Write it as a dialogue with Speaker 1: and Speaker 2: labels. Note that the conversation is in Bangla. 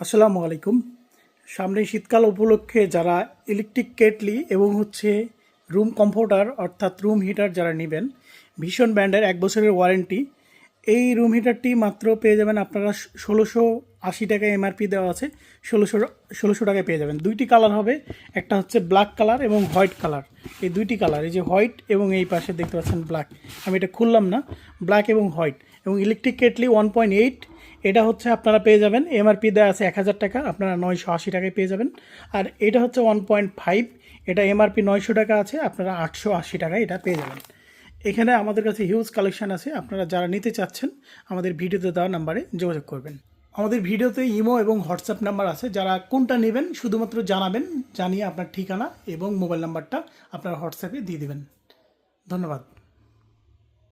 Speaker 1: আসসালামু আলাইকুম। সামনে শীতকাল উপলক্ষে যারা ইলেকট্রিক কেটলি এবং রুম কমফোর্টার অর্থাৎ রুম হিটার যারা নেবেন, ভীষণ ব্র্যান্ডের 1 বছরের ওয়ারেন্টি, এই রুম হিটারটি মাত্র পেয়ে যাবেন আপনারা 1680 টাকা এমআরপি দেওয়া আছে। ষোলোশো টাকায় পেয়ে যাবেন। দুইটি কালার হবে, একটা হচ্ছে ব্ল্যাক কালার এবং হোয়াইট কালার। এই দুইটি কালার, এই যে হোয়াইট এবং এই পাশে দেখতে পাচ্ছেন ব্ল্যাক, আমি এটা খুললাম না, ব্ল্যাক এবং হোয়াইট। এবং ইলেকট্রিক কেটলি 1.8, এটা হচ্ছে আপনারা পেয়ে যাবেন, এমআরপি দেওয়া আছে 1000 টাকা, আপনারা 980 টাকায় পেয়ে যাবেন। আর এটা হচ্ছে 1.5, এটা এমআরপি 900 টাকা আছে, আপনারা 880 টাকায় এটা পেয়ে যাবেন। এখানে আমাদের কাছে হিউজ কালেকশন আছে, আপনারা যারা নিতে চাচ্ছেন আমাদের ভিডিওতে দেওয়া নাম্বারে যোগাযোগ করবেন। আমাদের ভিডিওতে ইমো এবং হোয়াটসঅ্যাপ নাম্বার আছে, যারা কোনটা নেবেন শুধুমাত্র জানাবেন, জানিয়ে আপনার ঠিকানা এবং মোবাইল নাম্বারটা আপনার হোয়াটসঅ্যাপে দিয়ে দেবেন। ধন্যবাদ।